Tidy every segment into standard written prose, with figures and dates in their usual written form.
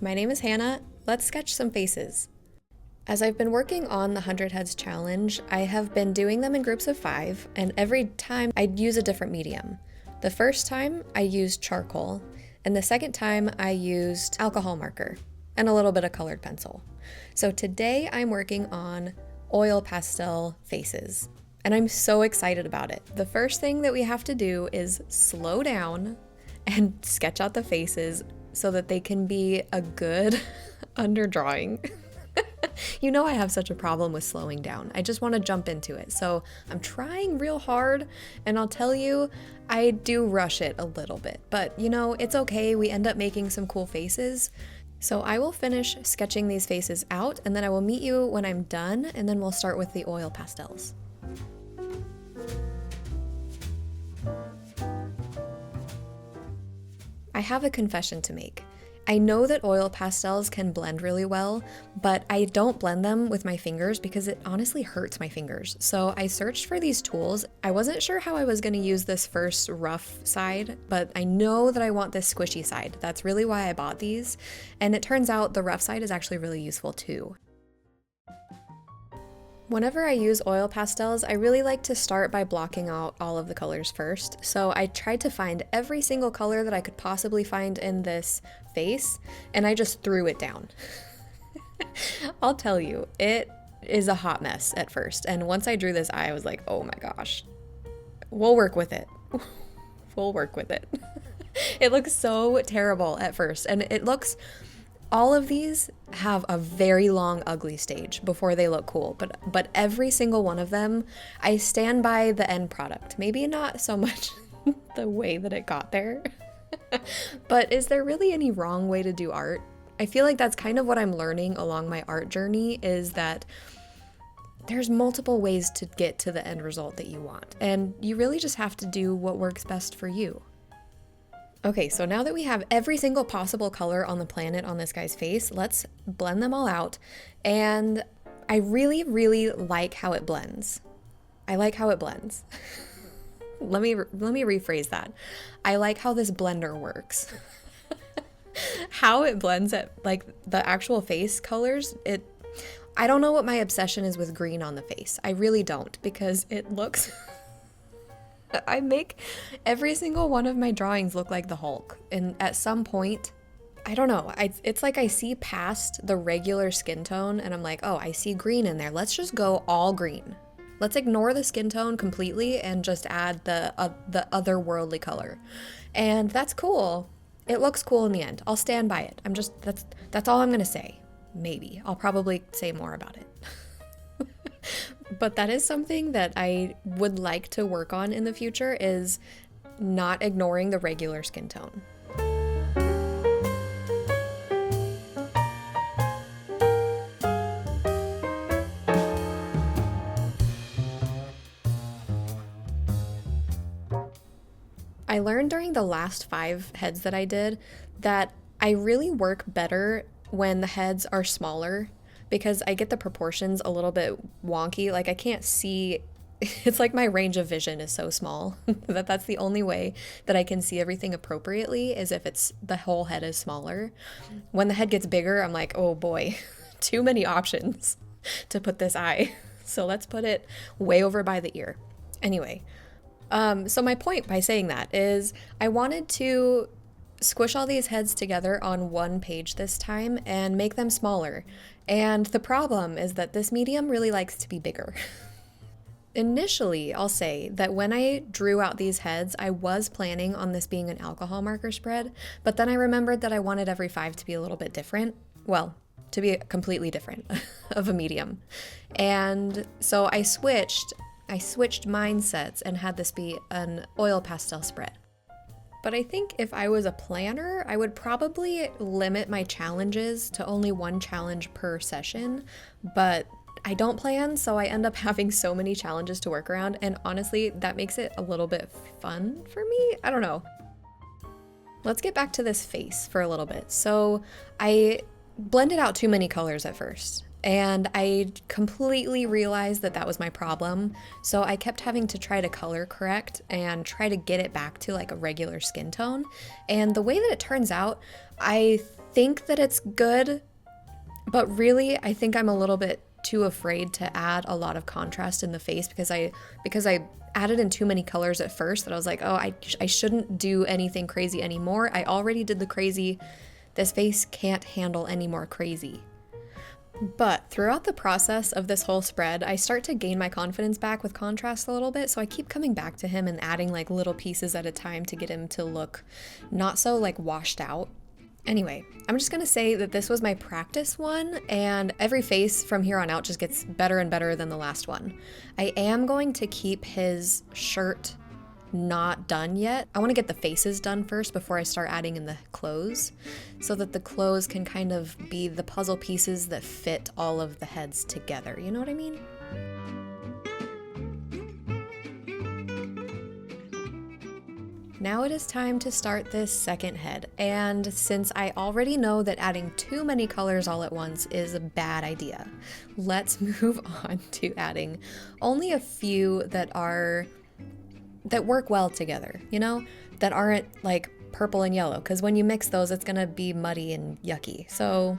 my name is Hannah. Let's sketch some faces. As I've been working on the 100 Heads Challenge, I have been doing them in groups of 5, and every time I'd use a different medium. The first time I used charcoal, and the second time I used alcohol marker and a little bit of colored pencil. So today I'm working on oil pastel faces, and I'm so excited about it. The first thing that we have to do is slow down and sketch out the faces so that they can be a good underdrawing. You know I have such a problem with slowing down. I just want to jump into it. So I'm trying real hard, and I'll tell you, I do rush it a little bit. But you know, it's okay. We end up making some cool faces. So I will finish sketching these faces out, and then I will meet you when I'm done, and then we'll start with the oil pastels. I have a confession to make. I know that oil pastels can blend really well, but I don't blend them with my fingers because it honestly hurts my fingers. So I searched for these tools. I wasn't sure how I was going to use this first rough side, but I know that I want this squishy side. That's really why I bought these. And it turns out the rough side is actually really useful too. Whenever I use oil pastels, I really like to start by blocking out all of the colors first. So I tried to find every single color that I could possibly find in this face, and I just threw it down. I'll tell you, it is a hot mess at first. And once I drew this eye, I was like, oh my gosh, we'll work with it. We'll work with it. It looks so terrible at first, and all of these have a very long ugly stage before they look cool, but every single one of them, I stand by the end product. Maybe not so much the way that it got there, but is there really any wrong way to do art? I feel like that's kind of what I'm learning along my art journey, is that there's multiple ways to get to the end result that you want, and you really just have to do what works best for you. Okay, so now that we have every single possible color on the planet on this guy's face, let's blend them all out. And I really, really like how it blends. I like how it blends. Let me rephrase that. I like how this blender works. How it blends at like the actual face colors, I don't know what my obsession is with green on the face. I really don't, because it looks I make every single one of my drawings look like the Hulk. And at some point, I don't know, it's like I see past the regular skin tone and I'm like, oh, I see green in there. Let's just go all green. Let's ignore the skin tone completely and just add the otherworldly color. And that's cool. It looks cool in the end. I'll stand by it. That's all I'm going to say. Maybe. I'll probably say more about it. But that is something that I would like to work on in the future, is not ignoring the regular skin tone. I learned during the last 5 heads that I did that I really work better when the heads are smaller, because I get the proportions a little bit wonky. Like I can't see, it's like my range of vision is so small that's the only way that I can see everything appropriately, is if the whole head is smaller. When the head gets bigger, I'm like, oh boy, too many options to put this eye. So let's put it way over by the ear. Anyway, so my point by saying that is I wanted to squish all these heads together on one page this time and make them smaller. And the problem is that this medium really likes to be bigger. Initially, I'll say that when I drew out these heads, I was planning on this being an alcohol marker spread, but then I remembered that I wanted every 5 to be a little bit different. Well, to be completely different of a medium. And so I switched mindsets and had this be an oil pastel spread. But I think if I was a planner, I would probably limit my challenges to only 1 challenge per session, but I don't plan, so I end up having so many challenges to work around, and honestly, that makes it a little bit fun for me. I don't know. Let's get back to this face for a little bit. So I blended out too many colors at first. And I completely realized that that was my problem. So I kept having to try to color correct and try to get it back to like a regular skin tone. And the way that it turns out, I think that it's good, but really I think I'm a little bit too afraid to add a lot of contrast in the face because I added in too many colors at first that I was like, oh, I shouldn't do anything crazy anymore. I already did the crazy. This face can't handle any more crazy. But throughout the process of this whole spread, I start to gain my confidence back with contrast a little bit, so I keep coming back to him and adding like little pieces at a time to get him to look not so like washed out. Anyway, I'm just gonna say that this was my practice one, and every face from here on out just gets better and better than the last one. I am going to keep his shirt not done yet. I want to get the faces done first before I start adding in the clothes, so that the clothes can kind of be the puzzle pieces that fit all of the heads together. You know what I mean? Now it is time to start this second head, and since I already know that adding too many colors all at once is a bad idea, let's move on to adding only a few that work well together, you know, that aren't like purple and yellow, because when you mix those, it's gonna be muddy and yucky. So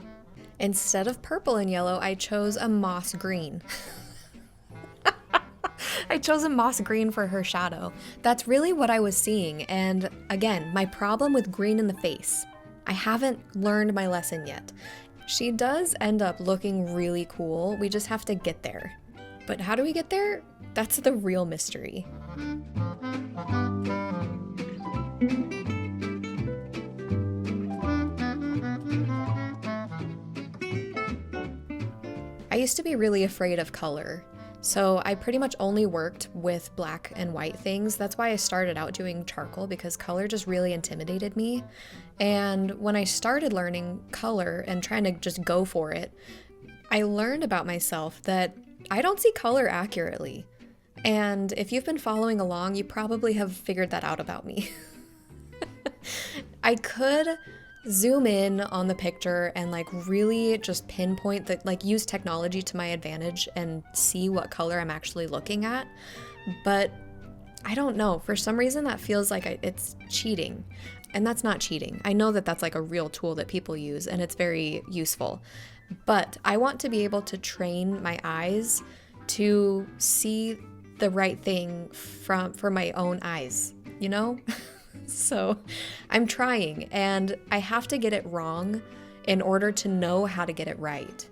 instead of purple and yellow, I chose a moss green. I chose a moss green for her shadow. That's really what I was seeing. And again, my problem with green in the face, I haven't learned my lesson yet. She does end up looking really cool. We just have to get there. But how do we get there? That's the real mystery. I used to be really afraid of color, so I pretty much only worked with black and white things. That's why I started out doing charcoal, because color just really intimidated me. And when I started learning color and trying to just go for it, I learned about myself that I don't see color accurately. And if you've been following along, you probably have figured that out about me. I could zoom in on the picture and like really just pinpoint that, like use technology to my advantage and see what color I'm actually looking at. But I don't know, for some reason that feels like it's cheating. And that's not cheating. I know that that's like a real tool that people use and it's very useful. But I want to be able to train my eyes to see the right thing for my own eyes, you know? So I'm trying, and I have to get it wrong in order to know how to get it right.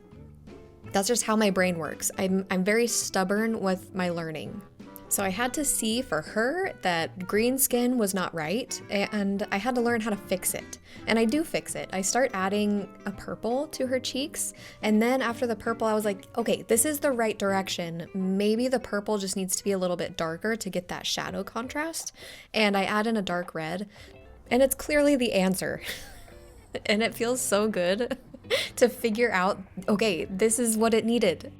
That's just how my brain works. I'm very stubborn with my learning. So I had to see for her that green skin was not right, and I had to learn how to fix it. And I do fix it. I start adding a purple to her cheeks, and then after the purple, I was like, okay, this is the right direction. Maybe the purple just needs to be a little bit darker to get that shadow contrast. And I add in a dark red, and it's clearly the answer. And it feels so good to figure out, okay, this is what it needed.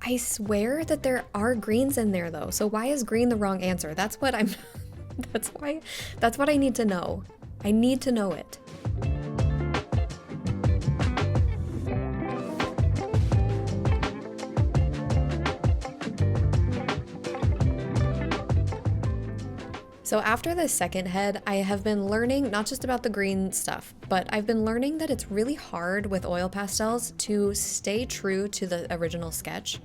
I swear that there are greens in there though. So why is green the wrong answer? That's what I need to know. I need to know it. So after the second head, I have been learning not just about the green stuff, but I've been learning that it's really hard with oil pastels to stay true to the original sketch,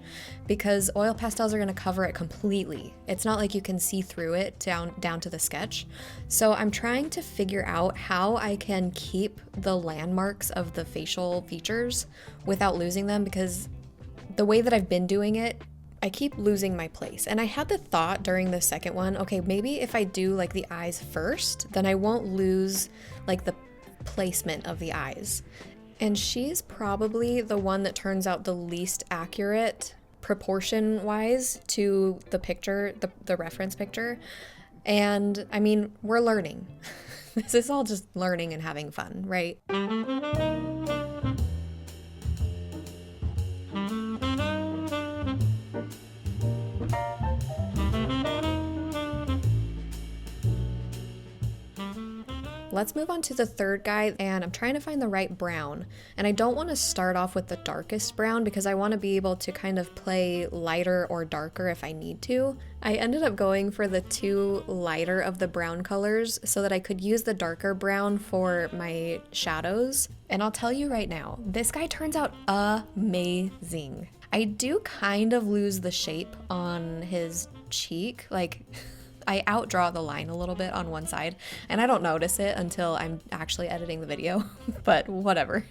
because oil pastels are going to cover it completely. It's not like you can see through it down to the sketch. So I'm trying to figure out how I can keep the landmarks of the facial features without losing them, because the way that I've been doing it, I keep losing my place. And I had the thought during the second one, okay, maybe if I do like the eyes first, then I won't lose like the placement of the eyes. And she's probably the one that turns out the least accurate proportion-wise to the picture, the reference picture. And I mean, we're learning. This is all just learning and having fun, right? Let's move on to the third guy, and I'm trying to find the right brown. And I don't want to start off with the darkest brown because I want to be able to kind of play lighter or darker if I need to. I ended up going for the two lighter of the brown colors so that I could use the darker brown for my shadows. And I'll tell you right now, this guy turns out amazing. I do kind of lose the shape on his cheek, like I outdraw the line a little bit on one side, and I don't notice it until I'm actually editing the video, but whatever.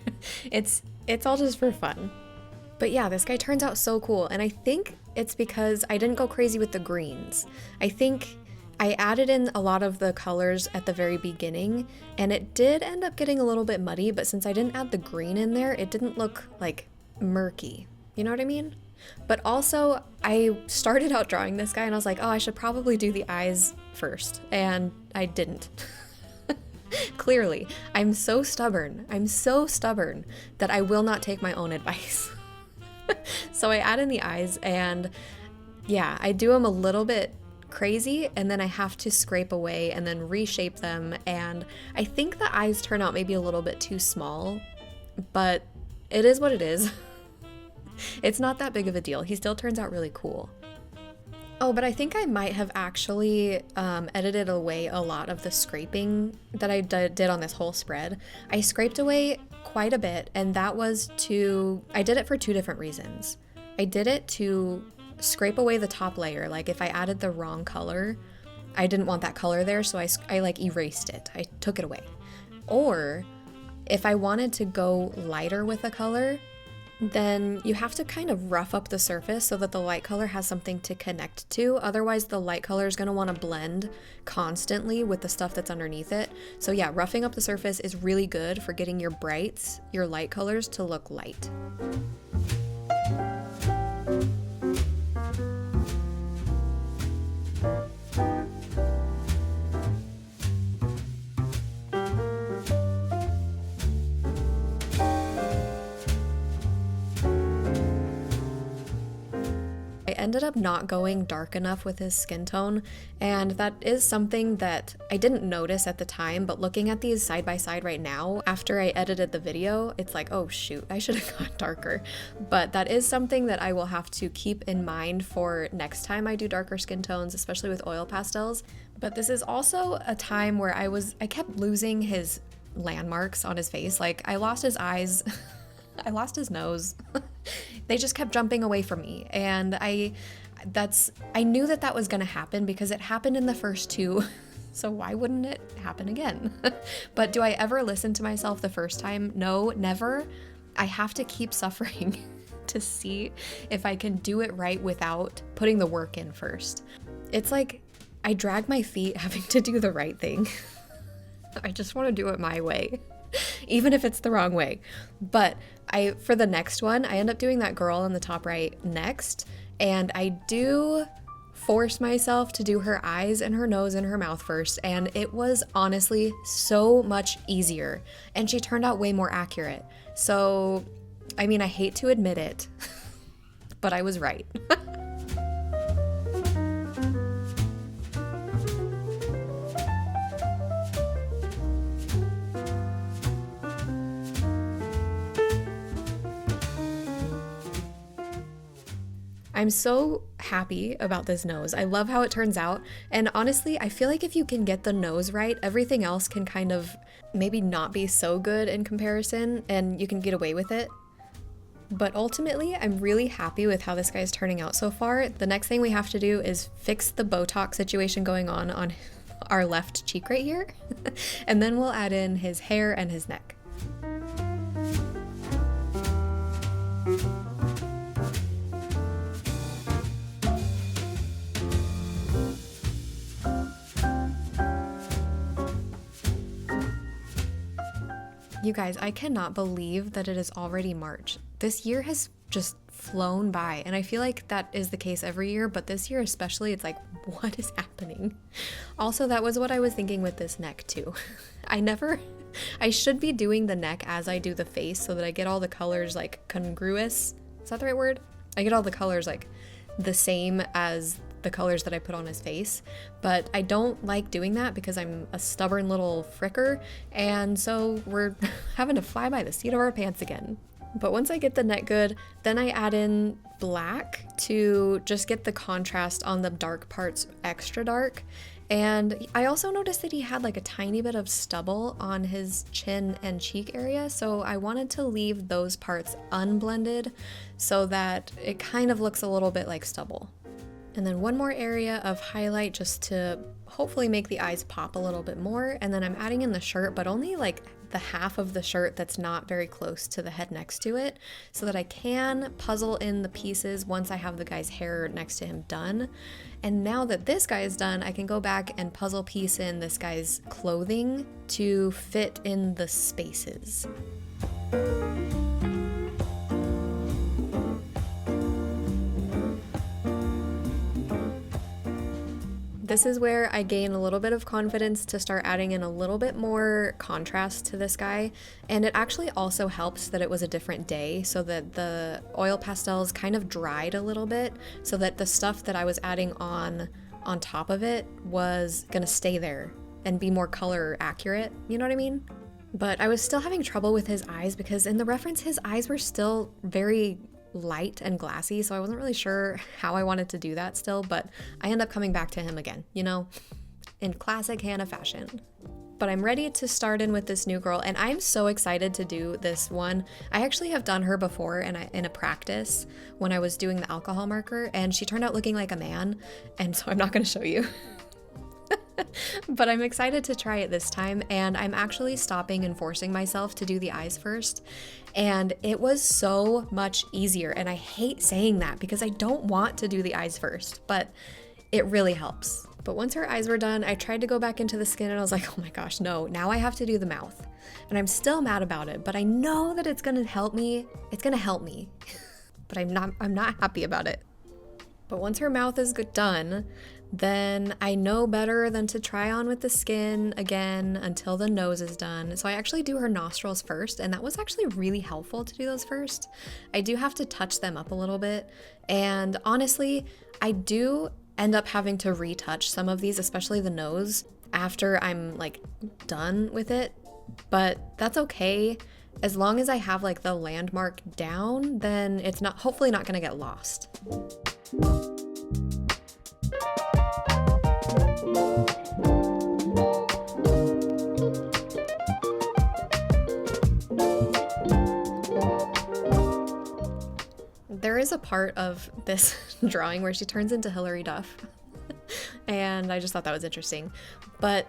It's all just for fun. But yeah, this guy turns out so cool, and I think it's because I didn't go crazy with the greens. I think I added in a lot of the colors at the very beginning, and it did end up getting a little bit muddy, but since I didn't add the green in there, it didn't look like murky. You know what I mean? But also, I started out drawing this guy and I was like, oh, I should probably do the eyes first. And I didn't. Clearly, I'm so stubborn. I'm so stubborn that I will not take my own advice. So I add in the eyes and yeah, I do them a little bit crazy and then I have to scrape away and then reshape them. And I think the eyes turn out maybe a little bit too small, but it is what it is. It's not that big of a deal. He still turns out really cool. Oh, but I think I might have actually edited away a lot of the scraping that I did on this whole spread. I scraped away quite a bit, and that was I did it for two different reasons. I did it to scrape away the top layer. Like if I added the wrong color, I didn't want that color there, so I like erased it. I took it away. Or if I wanted to go lighter with a color, then you have to kind of rough up the surface so that the light color has something to connect to. Otherwise, the light color is going to want to blend constantly with the stuff that's underneath it. So yeah, roughing up the surface is really good for getting your brights, your light colors to look light. I ended up not going dark enough with his skin tone, and that is something that I didn't notice at the time, but looking at these side by side right now, after I edited the video, it's like, oh shoot, I should have gone darker. But that is something that I will have to keep in mind for next time I do darker skin tones, especially with oil pastels. But this is also a time where I kept losing his landmarks on his face. Like I lost his eyes, I lost his nose. They just kept jumping away from me, and I knew that was going to happen because it happened in the first two, so why wouldn't it happen again? But do I ever listen to myself the first time? No, never. I have to keep suffering to see if I can do it right without putting the work in first. It's like I drag my feet having to do the right thing. I just want to do it my way. Even if it's the wrong way. But for the next one, I end up doing that girl in the top right next, and I do force myself to do her eyes and her nose and her mouth first, and it was honestly so much easier, and she turned out way more accurate. So, I mean, I hate to admit it, but I was right. I'm so happy about this nose. I love how it turns out. And honestly, I feel like if you can get the nose right, everything else can kind of maybe not be so good in comparison and you can get away with it. But ultimately, I'm really happy with how this guy's turning out so far. The next thing we have to do is fix the Botox situation going on our left cheek right here. And then we'll add in his hair and his neck. You guys, I cannot believe that it is already March. This year has just flown by, and I feel like that is the case every year, but this year especially, it's like, what is happening? Also, that was what I was thinking with this neck too. I should be doing the neck as I do the face so that I get all the colors like congruous. Is that the right word? I get all the colors like the same as the colors that I put on his face, but I don't like doing that because I'm a stubborn little fricker, and so we're having to fly by the seat of our pants again. But once I get the net good, then I add in black to just get the contrast on the dark parts extra dark. And I also noticed that he had like a tiny bit of stubble on his chin and cheek area, so I wanted to leave those parts unblended so that it kind of looks a little bit like stubble. And then one more area of highlight just to hopefully make the eyes pop a little bit more, and then I'm adding in the shirt, but only like the half of the shirt that's not very close to the head next to it, so that I can puzzle in the pieces once I have the guy's hair next to him done. And now that this guy is done, I can go back and puzzle piece in this guy's clothing to fit in the spaces. This is where I gain a little bit of confidence to start adding in a little bit more contrast to this guy. And it actually also helps that it was a different day, so that the oil pastels kind of dried a little bit, so that the stuff that I was adding on top of it was gonna stay there and be more color accurate, you know what I mean? But I was still having trouble with his eyes because in the reference his eyes were still very light and glassy, so I wasn't really sure how I wanted to do that still, but I end up coming back to him again, you know, in classic Hannah fashion. But I'm ready to start in with this new girl, and I'm so excited to do this one. I actually have done her before in a practice when I was doing the alcohol marker, and she turned out looking like a man, and so I'm not going to show you. But I'm excited to try it this time, and I'm actually stopping and forcing myself to do the eyes first, and it was so much easier. And I hate saying that because I don't want to do the eyes first, but it really helps. But once her eyes were done, I tried to go back into the skin and I was like, oh my gosh, no, now I have to do the mouth. And I'm still mad about it, but I know that it's gonna help me. It's gonna help me, but I'm not happy about it. But once her mouth is done, then I know better than to try on with the skin again until the nose is done. So I actually do her nostrils first, and that was actually really helpful to do those first. I do have to touch them up a little bit, and honestly, I do end up having to retouch some of these, especially the nose, after I'm like done with it, but that's okay. As long as I have like the landmark down, then it's hopefully not gonna get lost. There is a part of this drawing where she turns into Hilary Duff, and I just thought that was interesting. But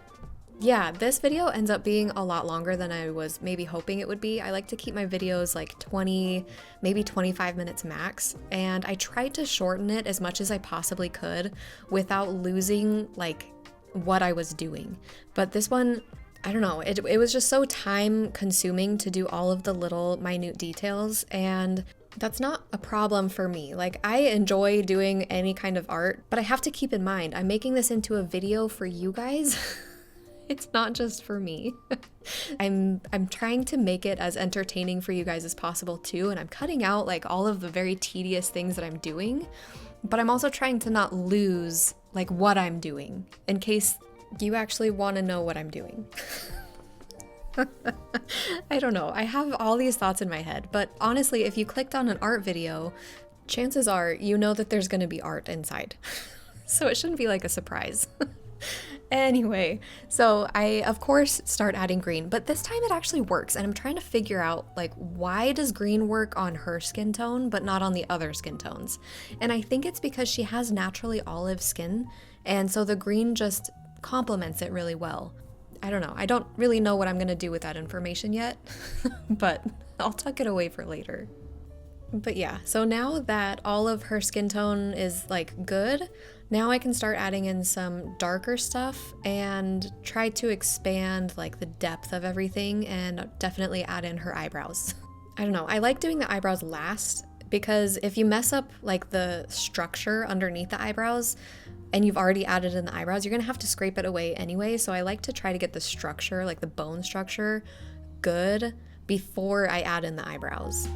yeah, this video ends up being a lot longer than I was maybe hoping it would be. I like to keep my videos like 20, maybe 25 minutes max, and I tried to shorten it as much as I possibly could without losing like what I was doing. But this one, I don't know, it was just so time consuming to do all of the little minute details, and that's not a problem for me. Like, I enjoy doing any kind of art, but I have to keep in mind, I'm making this into a video for you guys. It's not just for me. I'm trying to make it as entertaining for you guys as possible too, and I'm cutting out like all of the very tedious things that I'm doing, but I'm also trying to not lose like what I'm doing in case you actually want to know what I'm doing. I don't know. I have all these thoughts in my head, but honestly, if you clicked on an art video, chances are you know that there's going to be art inside. So it shouldn't be like a surprise. Anyway, so I of course start adding green, but this time it actually works, and I'm trying to figure out like why does green work on her skin tone but not on the other skin tones? And I think it's because she has naturally olive skin, and so the green just complements it really well. I don't know. I don't really know what I'm gonna do with that information yet, but I'll tuck it away for later. But yeah, so now that all of her skin tone is like good, now I can start adding in some darker stuff and try to expand like the depth of everything, and definitely add in her eyebrows. I don't know, I like doing the eyebrows last because if you mess up like the structure underneath the eyebrows and you've already added in the eyebrows, you're gonna have to scrape it away anyway. So I like to try to get the structure, like the bone structure, good before I add in the eyebrows.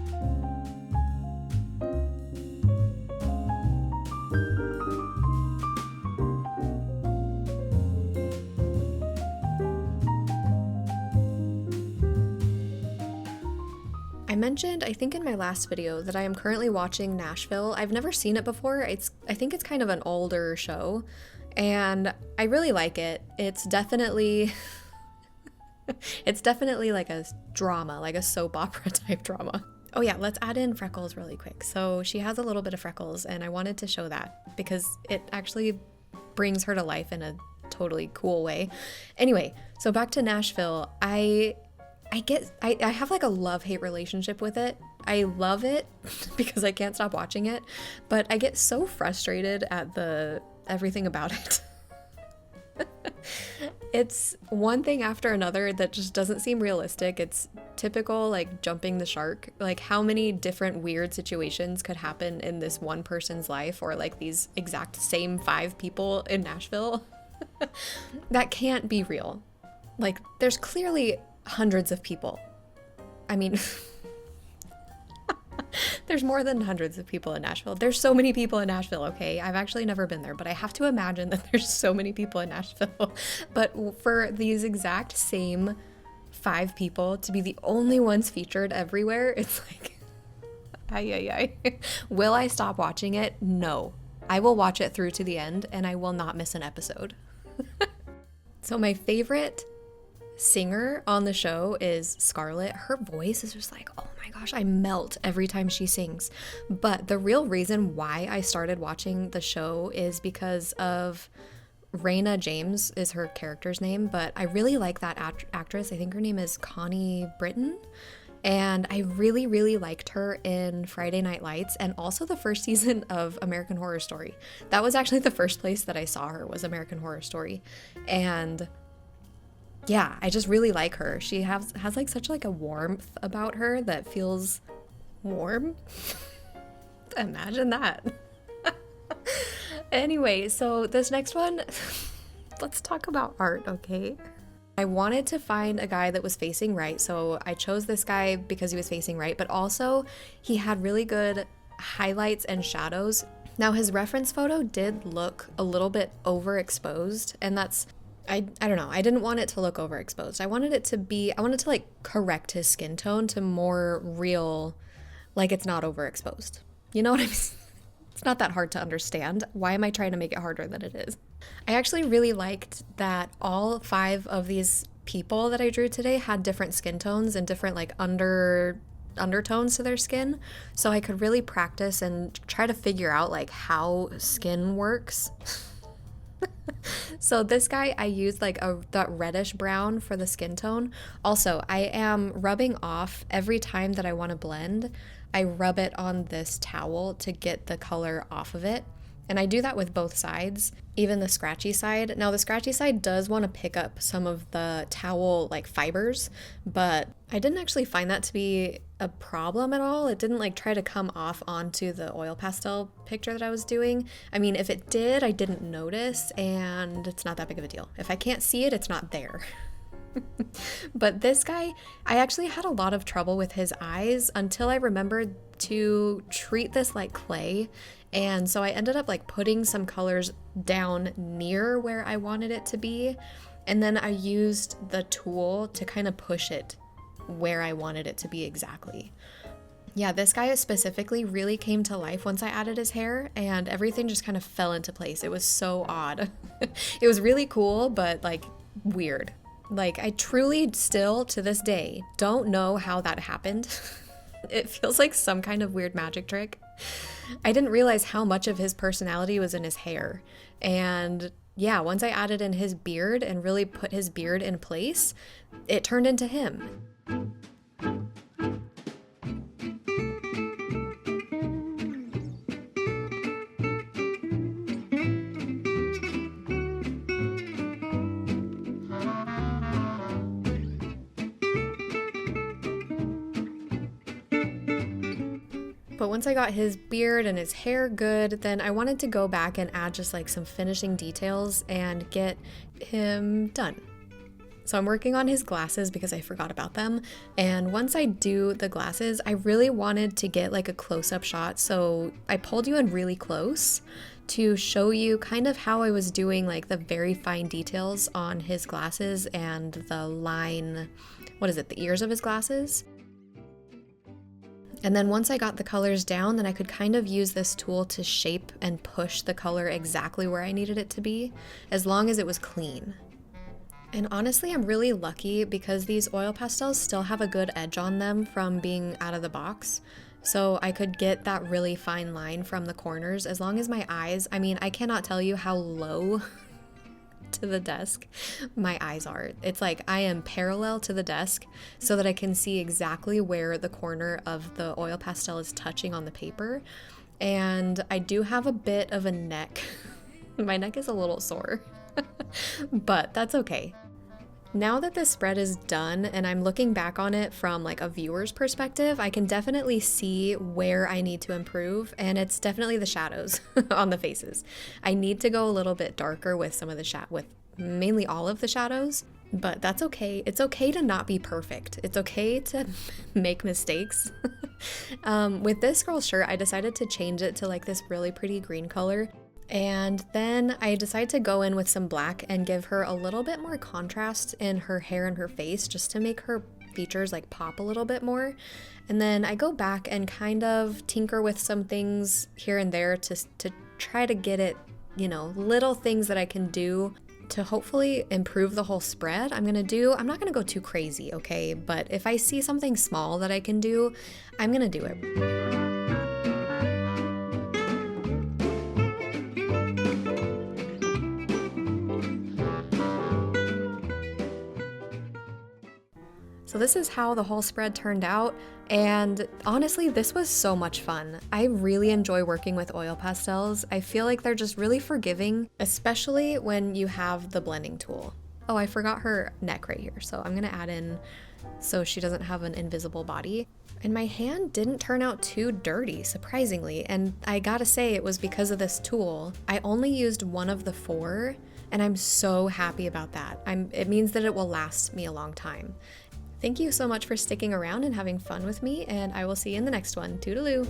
mentioned, I think in my last video, that I am currently watching Nashville. I've never seen it before. I think it's kind of an older show, and I really like it. It's definitely like a drama, like a soap opera type drama. Oh yeah, let's add in Freckles really quick. So she has a little bit of freckles, and I wanted to show that because it actually brings her to life in a totally cool way. Anyway, so back to Nashville. I have like a love-hate relationship with it. I love it because I can't stop watching it, but I get so frustrated at everything about it. It's one thing after another that just doesn't seem realistic. It's typical like jumping the shark. Like how many different weird situations could happen in this one person's life, or like these exact same 5 people in Nashville? That can't be real. Like there's clearly hundreds of people. I mean, there's more than hundreds of people in Nashville. There's so many people in Nashville, okay? I've actually never been there, but I have to imagine that there's so many people in Nashville. But for these exact same 5 people to be the only ones featured everywhere, it's like, ay. Will I stop watching it? No. I will watch it through to the end, and I will not miss an episode. So my favorite singer on the show is Scarlett. Her voice is just like, oh my gosh, I melt every time she sings. But the real reason why I started watching the show is because of Raina James is her character's name, but I really like that actress. I think her name is Connie Britton. And I really, really liked her in Friday Night Lights and also the first season of American Horror Story. That was actually the first place that I saw her, was American Horror Story. And yeah, I just really like her. She has like such like a warmth about her that feels warm. Imagine that. Anyway, so this next one, let's talk about art, okay? I wanted to find a guy that was facing right, so I chose this guy because he was facing right, but also he had really good highlights and shadows. Now his reference photo did look a little bit overexposed, and that's, I don't know, I didn't want it to look overexposed. I wanted to like correct his skin tone to more real, like it's not overexposed. You know what I mean? It's not that hard to understand. Why am I trying to make it harder than it is? I actually really liked that all 5 of these people that I drew today had different skin tones and different like undertones to their skin. So I could really practice and try to figure out like how skin works. So this guy, I used like that reddish brown for the skin tone. Also, I am rubbing off every time that I want to blend. I rub it on this towel to get the color off of it. And I do that with both sides, even the scratchy side. Now the scratchy side does want to pick up some of the towel like fibers, but I didn't actually find that to be a problem at all. It didn't like try to come off onto the oil pastel picture that I was doing. I mean, if it did, I didn't notice, and it's not that big of a deal. If I can't see it, it's not there. But this guy, I actually had a lot of trouble with his eyes until I remembered to treat this like clay. And so I ended up like putting some colors down near where I wanted it to be. And then I used the tool to kind of push it where I wanted it to be exactly. Yeah, this guy specifically really came to life once I added his hair, and everything just kind of fell into place. It was so odd. It was really cool, but like weird. Like I truly still to this day don't know how that happened. It feels like some kind of weird magic trick. I didn't realize how much of his personality was in his hair. And yeah, once I added in his beard and really put his beard in place, it turned into him. But once I got his beard and his hair good, then I wanted to go back and add just like some finishing details and get him done. So I'm working on his glasses because I forgot about them. And once I do the glasses, I really wanted to get like a close-up shot. So I pulled you in really close to show you kind of how I was doing like the very fine details on his glasses and the line, what is it, the ears of his glasses? And then once I got the colors down, then I could kind of use this tool to shape and push the color exactly where I needed it to be, as long as it was clean. And honestly, I'm really lucky because these oil pastels still have a good edge on them from being out of the box. So I could get that really fine line from the corners as long as my eyes, I mean, I cannot tell you how low to the desk my eyes are. It's like I am parallel to the desk so that I can see exactly where the corner of the oil pastel is touching on the paper. And I do have a bit of a neck. My neck is a little sore, but that's okay. Now that this spread is done and I'm looking back on it from like a viewer's perspective, I can definitely see where I need to improve, and it's definitely the shadows on the faces. I need to go a little bit darker with some of the with mainly all of the shadows, but that's okay. It's okay to not be perfect. It's okay to make mistakes. With this girl's shirt, I decided to change it to like this really pretty green color. And then I decided to go in with some black and give her a little bit more contrast in her hair and her face just to make her features like pop a little bit more. And then I go back and kind of tinker with some things here and there to try to get it, you know, little things that I can do to hopefully improve the whole spread. I'm not gonna go too crazy, okay? But if I see something small that I can do, I'm gonna do it. So this is how the whole spread turned out, and honestly, this was so much fun. I really enjoy working with oil pastels. I feel like they're just really forgiving, especially when you have the blending tool. Oh, I forgot her neck right here, so I'm gonna add in so she doesn't have an invisible body. And my hand didn't turn out too dirty, surprisingly, and I gotta say it was because of this tool. I only used one of the 4, and I'm so happy about that. It means that it will last me a long time. Thank you so much for sticking around and having fun with me, and I will see you in the next one. Toodaloo!